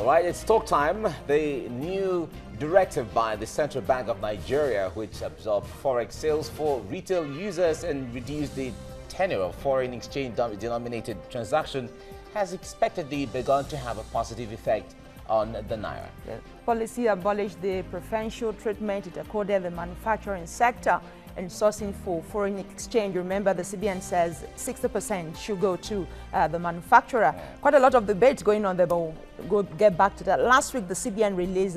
All right, it's talk time. The new directive by the Central Bank of Nigeria, which absorbed forex sales for retail users and reduced the tenure of foreign exchange denominated transaction, has expectedly begun to have a positive effect on the Naira. The policy abolished the preferential treatment it accorded the manufacturing sector and sourcing for foreign exchange. Remember, the CBN says 60% should go to the manufacturer. Quite a lot of debate going on there, but we'll get back to that. Last week, the CBN released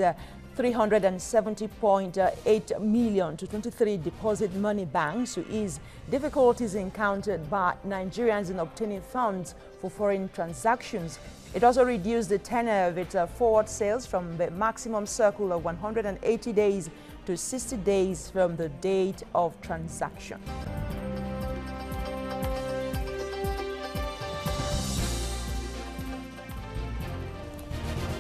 370.8 million to 23 deposit money banks to ease difficulties encountered by Nigerians in obtaining funds for foreign transactions. It also reduced the tenure of its forward sales from the maximum circle of 180 days to 60 days from the date of transaction.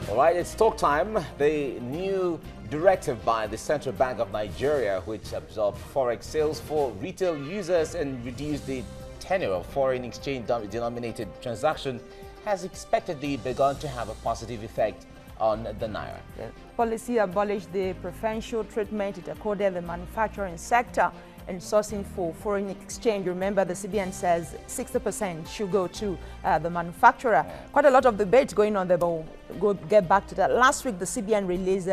All right, it's talk time. The new directive by the Central Bank of Nigeria, which absorbed forex sales for retail users and reduced the tenure of foreign exchange denominated transaction, has expectedly begun to have a positive effect on the Naira. The policy abolished the preferential treatment it accorded the manufacturing sector and sourcing for foreign exchange. Remember, the CBN says 60% should go to the manufacturer. Quite a lot of debate going on there, but we'll get back to that. Last week, the CBN released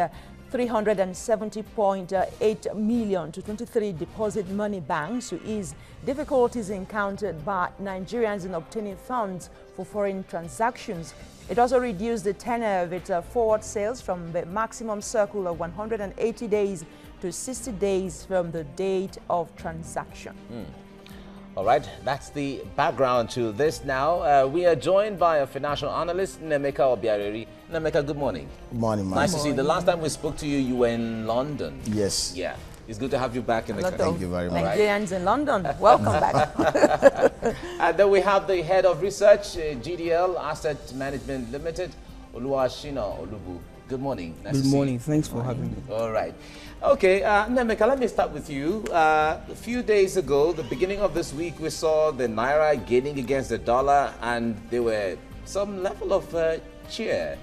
370.8 million to 23 deposit money banks to ease difficulties encountered by Nigerians in obtaining funds for foreign transactions. It also reduced the tenure of its forward sales from the maximum circle of 180 days to 60 days from the date of transaction. All right, that's the background to this now. We are joined by a financial analyst, Nemeka Obiareri. Nemeka, good morning. Good morning, man. Nice to see you. The last time we spoke to you, you were in London. Yes. Yeah. It's good to have you back in the country. Thank you very much. Nigerians in London, welcome back. And then we have the head of research, GDL Asset Management Limited, Oluwashina Olubu. Good morning. Nice Good morning. Thanks for having me. All right. Okay, Nemeka, let me start with you. A few days ago, the beginning of this week, we saw the Naira gaining against the dollar, and there were some level of cheer.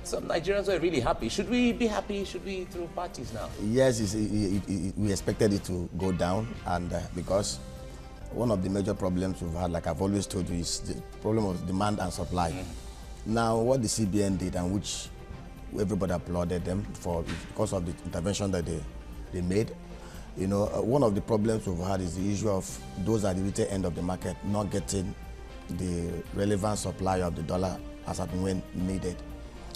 Some Nigerians were really happy. Should we be happy? Should we throw parties now? Yes, we expected it to go down, and because one of the major problems we've had, like I've always told you, is the problem of demand and supply. Now, what the CBN did, and which everybody applauded them for, because of the intervention that they made. You know, one of the problems we've had is the issue of those at the retail end of the market not getting the relevant supply of the dollar as at when needed.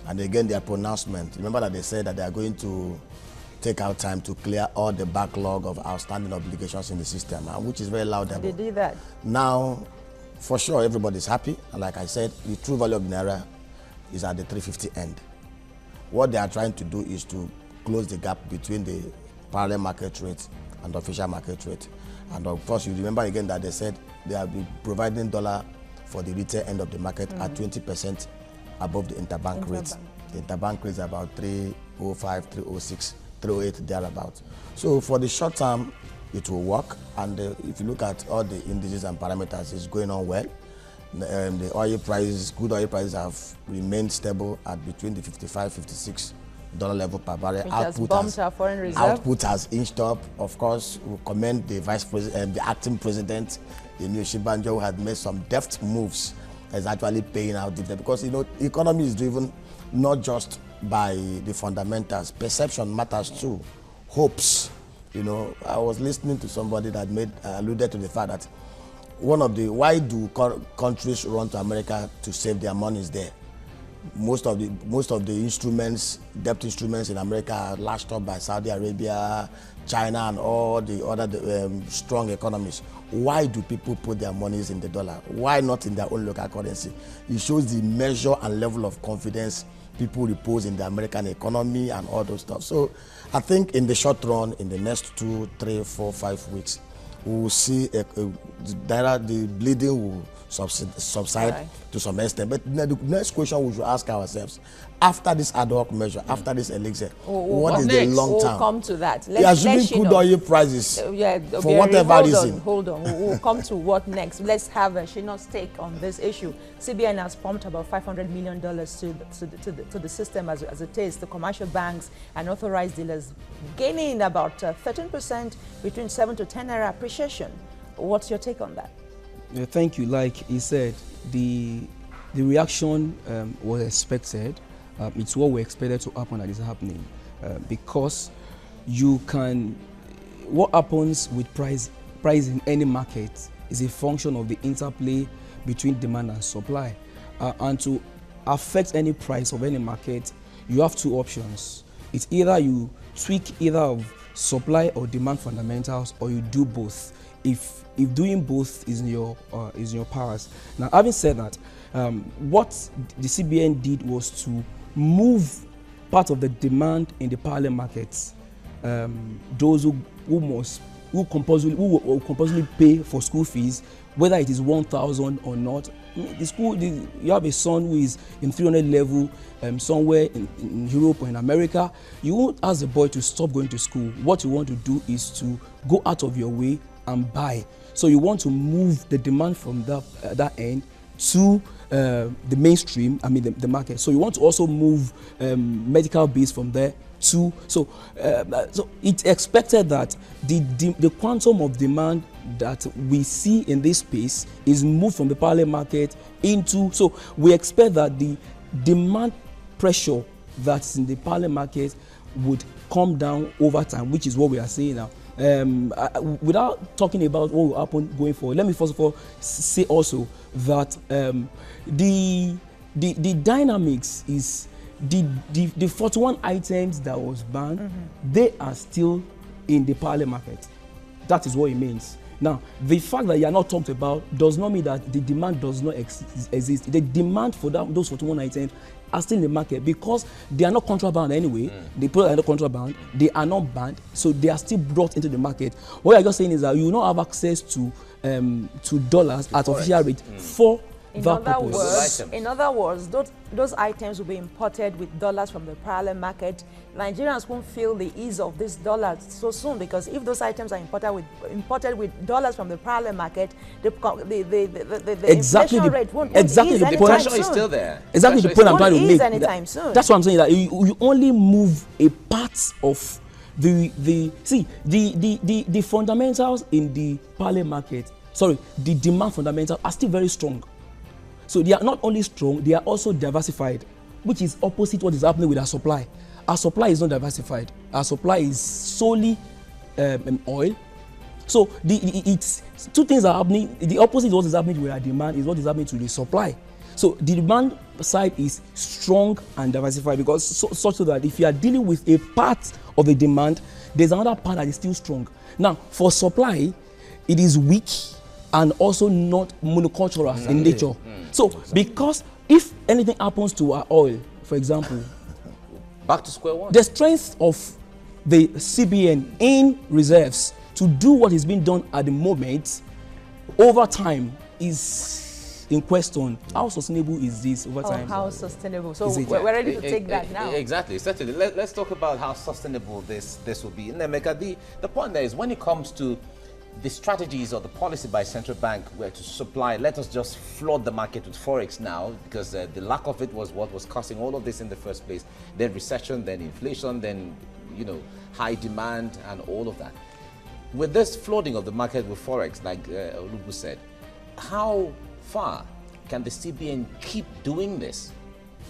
And again, their pronouncement, remember that they said that they are going to take out time to clear all the backlog of outstanding obligations in the system, which is very laudable. They did that. Now, for sure, everybody's happy. And like I said, the true value of the Naira is at the 350 end. What they are trying to do is to close the gap between the parallel market rate and the official market rate. And of course, you remember again that they said they have been providing dollar for the retail end of the market at 20% above the interbank rate. The interbank rate is about 305, 306, 308, thereabout. So for the short term, it will work. And if you look at all the indices and parameters, it's going on well. The oil prices, crude oil prices have remained stable at between the $55, $56 level per barrel. Output has inched up. Of course, we commend the vice president, the acting president, the new Shibanjo, who had made some deft moves, is actually paying out dividend, because you know the economy is driven not just by the fundamentals. Perception matters too. Hopes. You know, I was listening to somebody that alluded to the fact that why do countries run to America to save their monies there? Most of the instruments, debt instruments in America are lashed up by Saudi Arabia, China, and all the other strong economies. Why do people put their monies in the dollar? Why not in their own local currency? It shows the measure and level of confidence people repose in the American economy and all those stuff. So I think in the short run, in the next 2, 3, 4, 5 weeks, we will see the bleeding will subside Right. to some extent. But the next question we should ask ourselves, after this ad hoc measure, after this elixir, what is the next? long We'll term? come to that. Assuming crude oil prices for whatever reason. Hold on. We'll come to what next. Let's have Shino's take on this issue. CBN has pumped about $500 million to the system as it is. The commercial banks and authorized dealers gaining about 13% between 7 to 10 naira appreciation. What's your take on that? Yeah, thank you. Like he said, the reaction was expected. It's what we expected to happen that is happening, because what happens with price in any market is a function of the interplay between demand and supply, and to affect any price of any market, you have two options. It's either you tweak either of supply or demand fundamentals, or you do both. If doing both is in your powers. Now, having said that, what the CBN did was to move part of the demand in the parallel markets. Those who will compulsorily pay for school fees, whether it is 1,000 or not. You have a son who is in 300 level somewhere in Europe or in America. You won't ask the boy to stop going to school. What you want to do is to go out of your way and buy. So you want to move the demand from that end to the mainstream, the market. So you want to also move medical bills from there to, so it's expected that the quantum of demand that we see in this space is moved from the parallel market into, so we expect that the demand pressure that's in the parallel market would come down over time, which is what we are seeing now. Without talking about what will happen going forward, let me first of all say also that the dynamics is the 41 items that was banned, they are still in the parallel market. That is what it means. Now, the fact that you are not talked about does not mean that the demand does not exist. The demand for those 41 items are still in the market because they are not contraband anyway. The products are not contraband. They are not banned, so they are still brought into the market. What I'm just saying is that you will not have access to dollars at official rate for that purpose. In other words, those items will be imported with dollars from the parallel market. Nigerians won't feel the ease of these dollars so soon, because if those items are imported with dollars from the parallel market, the inflation rate won't ease anytime soon. The pressure is still there. Exactly the point I'm trying to make. Anytime soon. That's what I'm saying. That you only move a part of the fundamentals in the parallel market. Sorry, the demand fundamentals are still very strong. So they are not only strong, they are also diversified, which is opposite what is happening with our supply. Our supply is not diversified. Our supply is solely oil. So it's two things are happening. The opposite of what is happening with our demand is what is happening to the supply. So the demand side is strong and diversified, because such so that if you are dealing with a part of the demand, there's another part that is still strong. Now, for supply, it is weak and also not monocultural in nature. So, because if anything happens to our oil, for example, back to square one. the strength of the CBN in reserves to do what is being done at the moment over time is in question. How sustainable is this over time? How sustainable? So we're ready to take that now. Exactly. Certainly. Let's talk about how sustainable this will be. Nemeka, the point there is, when it comes to the strategies or the policy by central bank were to supply, let us just flood the market with forex now, because the lack of it was what was causing all of this in the first place. Then recession, then inflation, then high demand and all of that. With this flooding of the market with forex, like Olubu said, how far can the CBN keep doing this?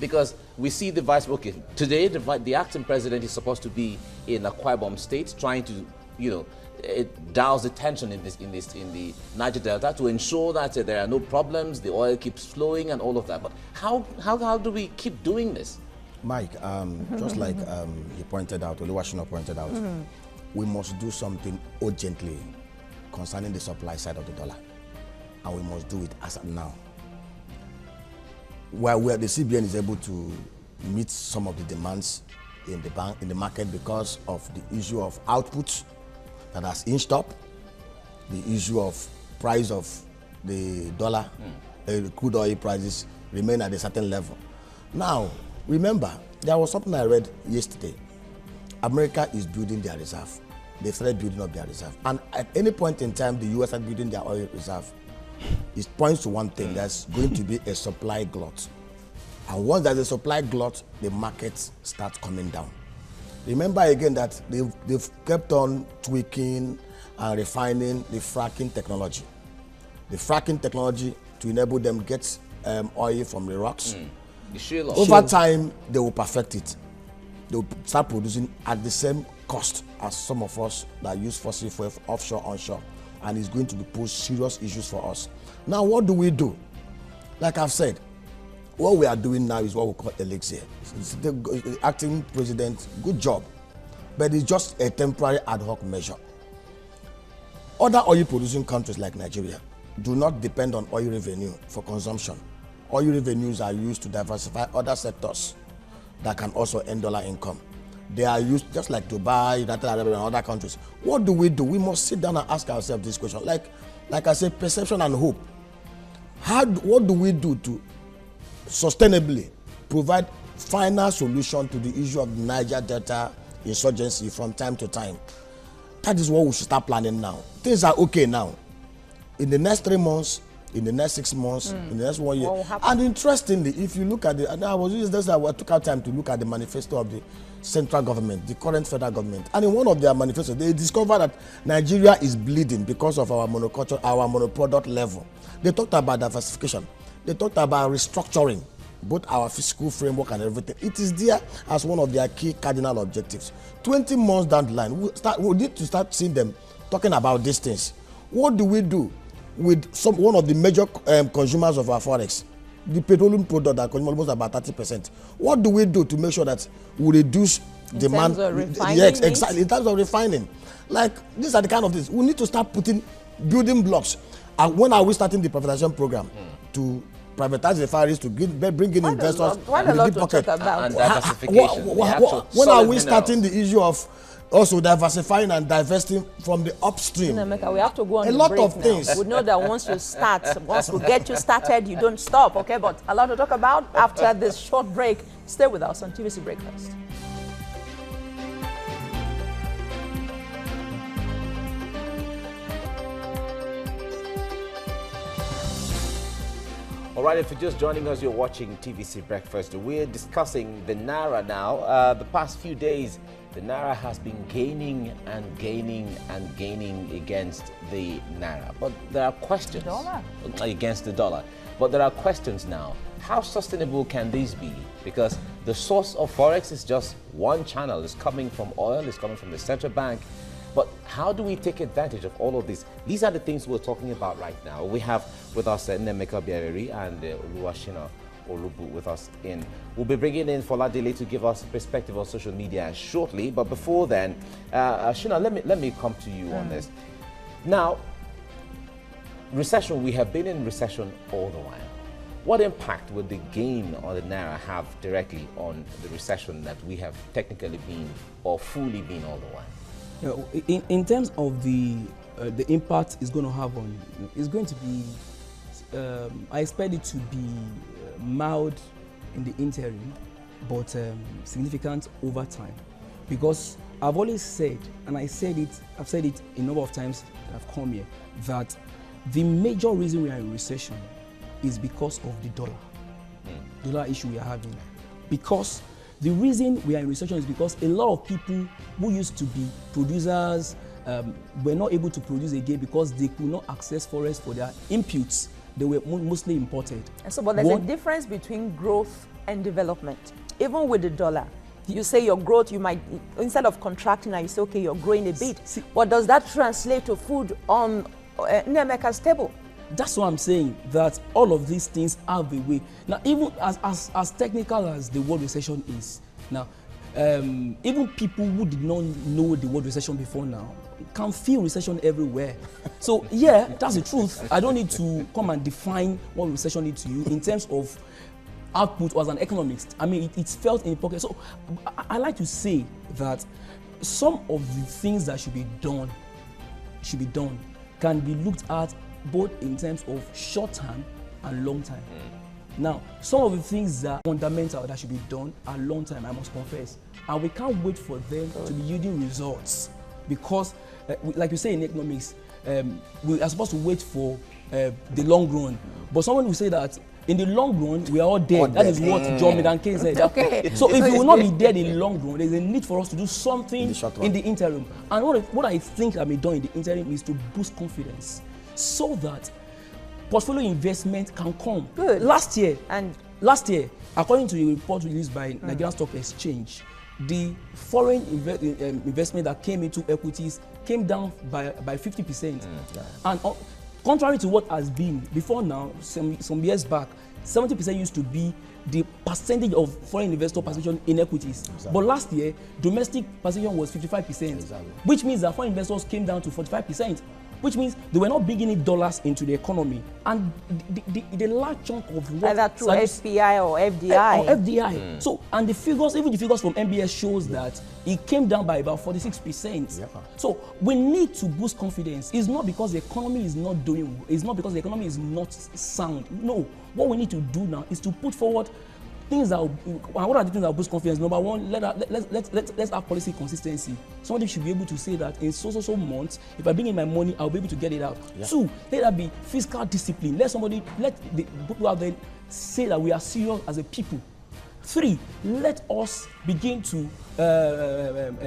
Because we see the today the acting president is supposed to be in Akwa Ibom State, trying to it dials the tension in the Niger Delta to ensure that there are no problems, the oil keeps flowing and all of that. But how do we keep doing this? Mike, just like you pointed out, Oluwashina pointed out, we must do something urgently concerning the supply side of the dollar, and we must do it as of now. Where the CBN is able to meet some of the demands in the market because of the issue of output that has inched up, the issue of price of the dollar crude oil prices remain at a certain level. Now, remember, there was something I read yesterday. America is building their reserve. They started building up their reserve. And at any point in time, the US are building their oil reserve. It points to one thing, there's going to be a supply glut. And once there's a supply glut, the markets start coming down. Remember again that they've kept on tweaking and refining the fracking technology. The fracking technology to enable them get oil from the rocks. Over time, they will perfect it. They will start producing at the same cost as some of us that use fossil fuel offshore, onshore. And it's going to pose serious issues for us. Now, what do we do? Like I've said, what we are doing now is what we call elixir. The acting president, good job. But it's just a temporary ad hoc measure. Other oil producing countries like Nigeria do not depend on oil revenue for consumption. Oil revenues are used to diversify other sectors that can also earn dollar income. They are used just like Dubai, United Arab Emirates, and other countries. What do? We must sit down and ask ourselves this question. Like I said, perception and hope. What do we do to sustainably provide final solution to the issue of the Niger Delta insurgency from time to time? That is what we should start planning now. Things are okay now. In the next 3 months, in the next 6 months, in the next 1 year. And interestingly, if you look at the, and I took out time to look at the manifesto of the central government, the current federal government. And in one of their manifestos, they discovered that Nigeria is bleeding because of our monoculture, our monoproduct level. They talked about diversification. They talked about restructuring both our fiscal framework and everything. It is there as one of their key cardinal objectives. 20 months down the line, we need to start seeing them talking about these things. What do we do with one of the major consumers of our forex, the petroleum product that consumes almost about 30%? What do we do to make sure that we reduce demand? Yes, exactly. In terms of refining, like these are the kind of things we need to start putting building blocks. And when are we starting the privatization program to privatize the refineries to bring in investors? Quite a lot to talk about. And diversification. When are we starting the issue of also diversifying and divesting from the upstream? We have to go on a lot of things. We know that once we get you started, you don't stop, okay? But a lot to talk about after this short break. Stay with us on TVC Breakfast. All right, if you're just joining us, you're watching TVC Breakfast. We're discussing the Naira now. The past few days, the Naira has been gaining and gaining and gaining against the Naira. But there are questions. Against the dollar. But there are questions now. How sustainable can this be? Because the source of forex is just one channel. It's coming from oil, it's coming from the central bank. But how do we take advantage of all of this? These are the things we're talking about right now. We have with us Naira and Oluwashina Olubu with us in. We'll be bringing in Foladele to give us perspective on social media shortly. But before then, Shina, let me come to you on this. Now, recession, we have been in recession all the while. What impact would the gain on the Naira have directly on the recession that we have technically been or fully been all the while? In terms of the impact it's going to have on, it's going to be, I expect it to be mild in the interim, but significant over time. Because I've always said, and I've said it a number of times that I've come here, that the major reason we are in recession is because of the dollar issue we are having. Because the reason we are in recession is because a lot of people who used to be producers were not able to produce again because they could not access forex for their inputs. They were mostly imported. And so, but there's a difference between growth and development. Even with the dollar, you say your growth, you might, instead of contracting, you say, okay, you're growing a bit. What does that translate to food on Nemeka's table? That's what I'm saying, that all of these things have a way. Now, even as technical as the word recession is, now, even people who did not know the word recession before now can feel recession everywhere. So, yeah, that's the truth. I don't need to come and define what recession is to you in terms of output or as an economist. I mean, it's felt in the pocket. So, I like to say that some of the things that should be done can be looked at both in terms of short-term and long time. Now, some of the things that are fundamental that should be done are long time, I must confess. And we can't wait for them to be yielding results because, like you say in economics, we are supposed to wait for the long run. But someone will say that in the long run, we are all dead. That is what John Medan-Kane said. Okay. So if we will not be dead in the long run, there's a need for us to do something in the interim. And what I think I may do in the interim is to boost confidence so that portfolio investment can come. Good. Last year, according to a report released by Nigerian Stock Exchange, the foreign investment that came into equities came down by 50%. And contrary to what has been before now, some years back, 70% used to be the percentage of foreign investor participation in equities. Exactly. But last year, domestic participation was 55%, exactly. Which means that foreign investors came down to 45%. Which means they were not bringing in dollars into the economy. And the large chunk of what... Either through FPI or FDI. Or FDI. So, and the figures, even the figures from MBS shows that it came down by about 46%. Yeah. So, we need to boost confidence. It's not because the economy is not doing, it's not because the economy is not sound. No. What we need to do now is to put forward things that, what are the things that boost confidence? Number one, let's have policy consistency. Somebody should be able to say that in so months, if I bring in my money, I'll be able to get it out. Yeah. Two, let there be fiscal discipline. Let the people out there say that we are serious as a people. Three, let us begin to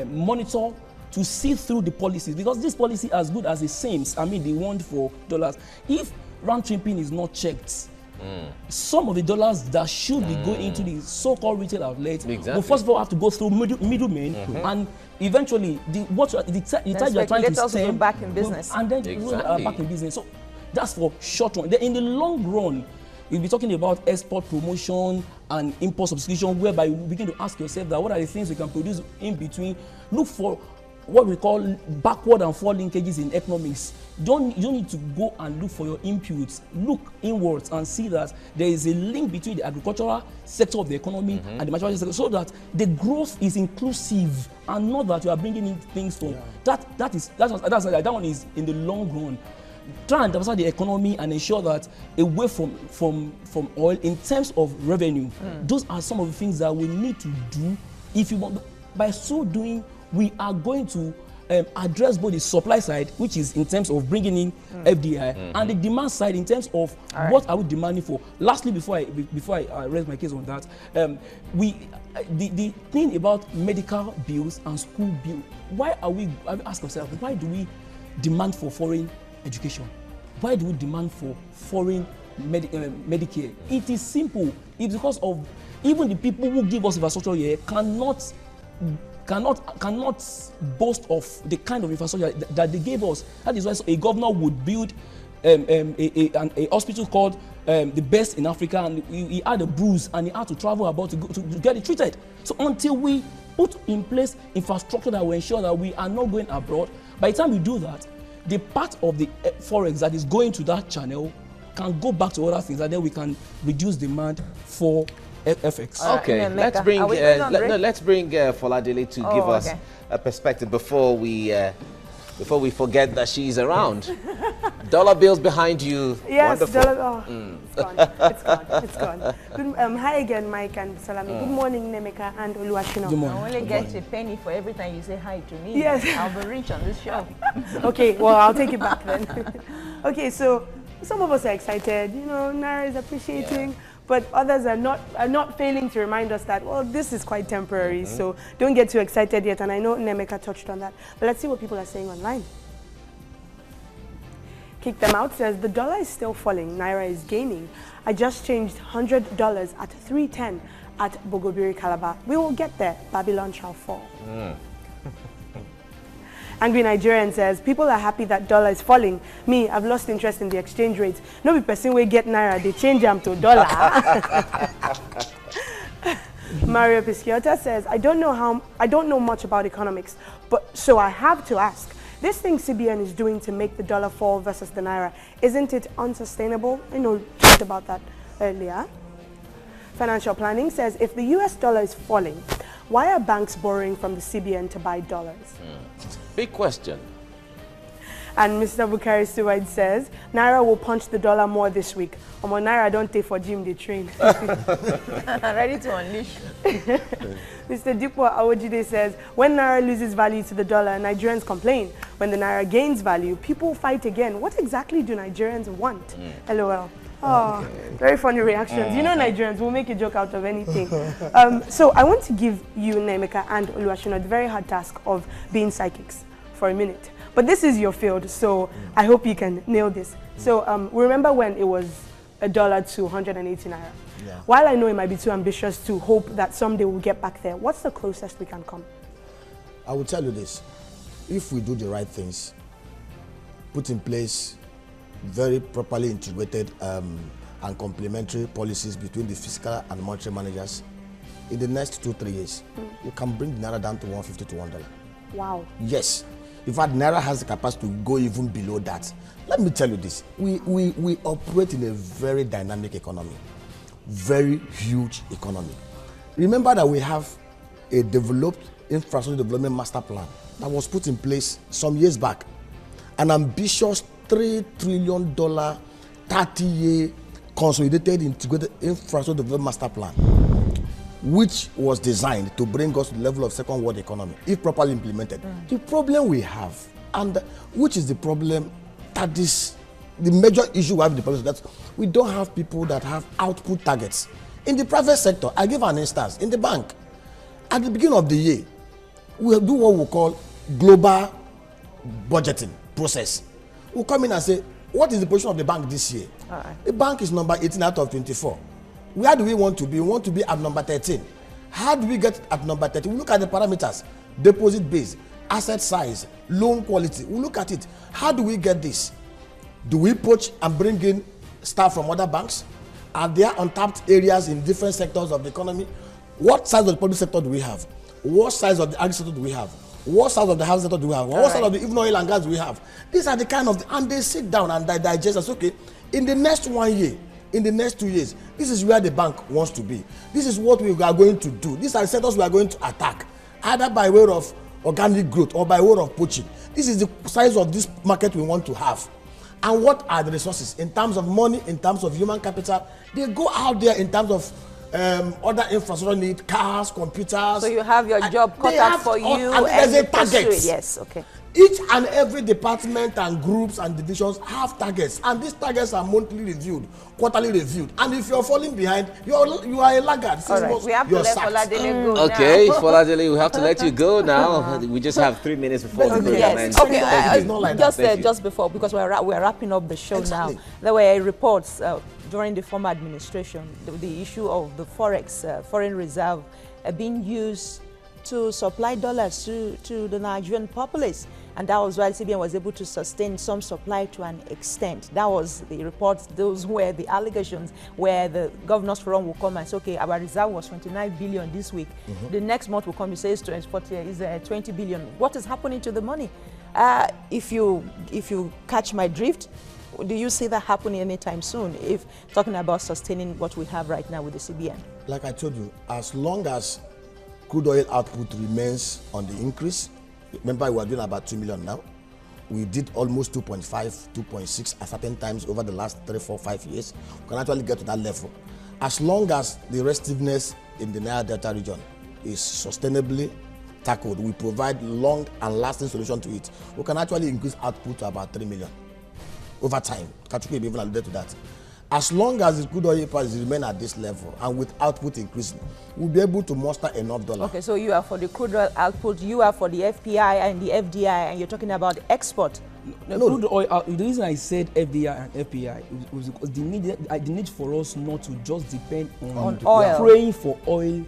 monitor, to see through the policies, because this policy, as good as it seems, I mean, they want for dollars. If round tripping is not checked, some of the dollars that should be going into the so-called retail outlets will first of all have to go through middlemen, and eventually the tide you are trying to stem back in business, and then back in business. So that's for short run. Then in the long run, we'll be talking about export promotion and import substitution, whereby you begin to ask yourself that what are the things we can produce in between. Look for what we call backward and forward linkages in economics. You don't need to go and look for your inputs. Look inwards and see that there is a link between the agricultural sector of the economy and the manufacturing sector, so that the growth is inclusive and not that you are bringing in things from that one is in the long run. Try and diversify the economy and ensure that away from oil in terms of revenue. Those are some of the things that we need to do. If you want, by so doing, we are going to address both the supply side, which is in terms of bringing in FDI, and the demand side in terms of what are we demanding for. Lastly, before I raise my case on that, the thing about medical bills and school bills, why are we? Ask ourselves, why do we demand for foreign education? Why do we demand for foreign Medicare? It is simple. It's because of even the people who give us infrastructure here cannot boast of the kind of infrastructure that they gave us. That is why a governor would build a hospital called the best in Africa, and he had a bruise and he had to travel about to get it treated. So until we put in place infrastructure that will ensure that we are not going abroad, by the time we do that, the part of the forex that is going to that channel can go back to other things, and then we can reduce demand for FX. Okay, let's bring Foladele to give us a perspective before we forget that she's around. Dollar bills behind you. Yes, wonderful. It's gone. It's gone. Good, hi again, Mike and Salami. Good morning, Nemeka and Oluwashino. Good morning. I only get a penny for every time you say hi to me. Yes. I'll be rich on this show. Okay, well, I'll take it back then. Okay, so some of us are excited. You know, Naira is appreciating. Yeah. But others are not failing to remind us that, well, this is quite temporary, so don't get too excited yet. And I know Nemeka touched on that. But let's see what people are saying online. Kick Them Out says, the dollar is still falling, Naira is gaining. I just changed $100 at 310 at Bogobiri, Calabar. We will get there. Babylon shall fall. Angry Nigerian says, people are happy that dollar is falling. Me, I've lost interest in the exchange rate. No be person will get Naira, they change them to dollar. Mario Pisciota says, I don't know much about economics, but so I have to ask, this thing CBN is doing to make the dollar fall versus the Naira, isn't it unsustainable? I know we talked about that earlier. Financial Planning says, if the US dollar is falling, why are banks borrowing from the CBN to buy dollars? Big question. And Mr. Bukari Stewart says, Naira will punch the dollar more this week. Naira don't take for gym, they train. Ready to unleash. Mr. Dipo Awojide says, when Naira loses value to the dollar, Nigerians complain. When the Naira gains value, people fight again. What exactly do Nigerians want? LOL. Oh, very funny reactions. You know Nigerians will make a joke out of anything. So I want to give you, Nemeka and Oluwashina, the very hard task of being psychics for a minute. But this is your field, so I hope you can nail this. So remember when it was $1 to 180 Naira? Yeah. While I know it might be too ambitious to hope that someday we'll get back there, what's the closest we can come? I will tell you this. If we do the right things, put in place very properly integrated and complementary policies between the fiscal and monetary managers, in the next 2-3 years, you can bring the Naira down to 150 to $1. Wow. Yes. In fact, Naira has the capacity to go even below that. Let me tell you this. We operate in a very dynamic economy, very huge economy. Remember that we have a developed infrastructure development master plan that was put in place some years back. An ambitious $3 trillion, 30-year consolidated integrated infrastructure development master plan, which was designed to bring us to the level of second world economy, if properly implemented. The problem we have, and which is the problem that is the major issue we have in the public, that we don't have people that have output targets. In the private sector, I give an instance, in the bank, at the beginning of the year, we do what we call global budgeting process. We'll come in and say, what is the position of the bank this year? The bank is number 18 out of 24. Where do we want to be? We want to be at number 13. How do we get at number 13? We look at the parameters, deposit base, asset size, loan quality. We look at it. How do we get this? Do we poach and bring in staff from other banks? Are there untapped areas in different sectors of the economy? What size of the public sector do we have? What size of the agri sector do we have? What size of the housing sector do we have? What size of the even oil and gas do we have? These are the kind of, and they sit down and they digest us. Okay, in the next 1 year, in the next 2 years, this is where the bank wants to be. This is what we are going to do. These are the sectors we are going to attack, either by way of organic growth or by way of poaching. This is the size of this market we want to have. And what are the resources in terms of money, in terms of human capital? They go out there in terms of other infrastructure need, cars, computers. So you have your job cut out for you, and there's a target. Yes, okay. Each and every department and groups and divisions have targets, and these targets are monthly reviewed, quarterly reviewed. And if you're falling behind, you are a laggard. All right, we have to let Foladele go okay, now. Foladele, we have to let you go now. We just have 3 minutes before the program ends. Okay, just before, because we're wrapping up the show now. There were reports during the former administration, the issue of the forex, foreign reserve, being used to supply dollars to the Nigerian populace. And that was why CBN was able to sustain some supply to an extent. That was the reports, those were the allegations where the Governors Forum will come and say, okay, our reserve was 29 billion this week. The next month will come, you say it's 20 billion. What is happening to the money? If you catch my drift, do you see that happening anytime soon, if talking about sustaining what we have right now with the CBN? Like I told you, as long as crude oil output remains on the increase, remember we are doing about 2 million now. We did almost 2.5, 2.6 at certain times over the last 3, 4, 5 years. We can actually get to that level. As long as the restiveness in the Naira Delta region is sustainably tackled, we provide long and lasting solution to it. We can actually increase output to about 3 million over time. Kachukwu even alluded to that. As long as the crude oil prices remain at this level and with output increasing, we'll be able to muster enough dollar. Okay, so you are for the crude oil output, you are for the FPI and the FDI, and you're talking about export. Crude oil, the reason I said FDI and FPI was because the need for us not to just depend on oil, praying for oil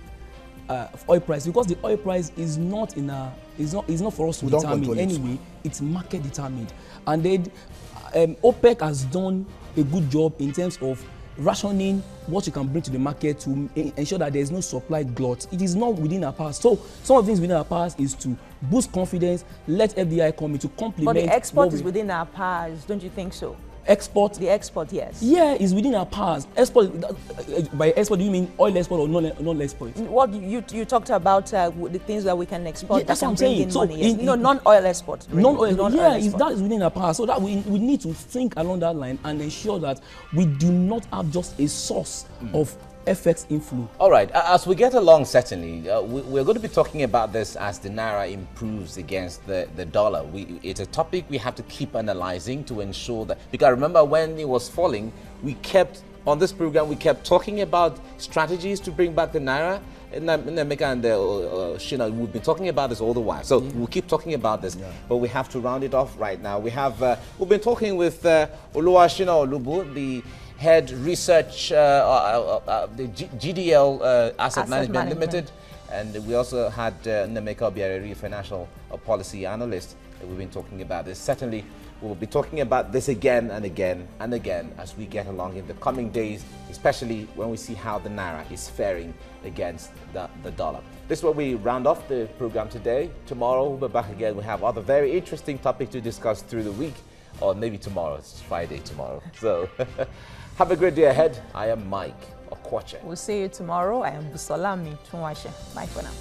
price, because the oil price is not for us to determine anyway. It's market determined, and then OPEC has done a good job in terms of rationing what you can bring to the market to ensure that there is no supply glut. It is not within our powers. So some of the things within our powers is to boost confidence, let FDI come in to complement. But the export is within our powers, don't you think so? export. The export, yes. Yeah, is within our powers. Export, by export, do you mean oil export or non-export? What you talked about the things that we can export. Yeah, that's that what can I'm bring saying. in money. Yes. No, non-oil export. Really. Non-oil, yeah, export. that is within our power. So that we need to think along that line and ensure that we do not have just a source of FX inflow. All right, as we get along, certainly, we're going to be talking about this as the Naira improves against the dollar. It's a topic we have to keep analyzing to ensure that, because I remember when it was falling, on this program, we kept talking about strategies to bring back the Naira. Nemeka and Shina, we've been talking about this all the while. So we'll keep talking about this, but we have to round it off right now. We've been talking with Oluwashina Olubu, the head research, the GDL Asset Management Limited, and we also had Nemeka Obiareri, financial policy analyst. We've been talking about this. Certainly, we'll be talking about this again and again and again as we get along in the coming days, especially when we see how the Naira is faring against the dollar. This is where we round off the program today. Tomorrow, we'll be back again. We have other very interesting topics to discuss through the week, or maybe tomorrow. It's Friday tomorrow. So have a great day ahead. I am Mike Okwache. We'll see you tomorrow. I am Busolami Tunwashe. Bye for now.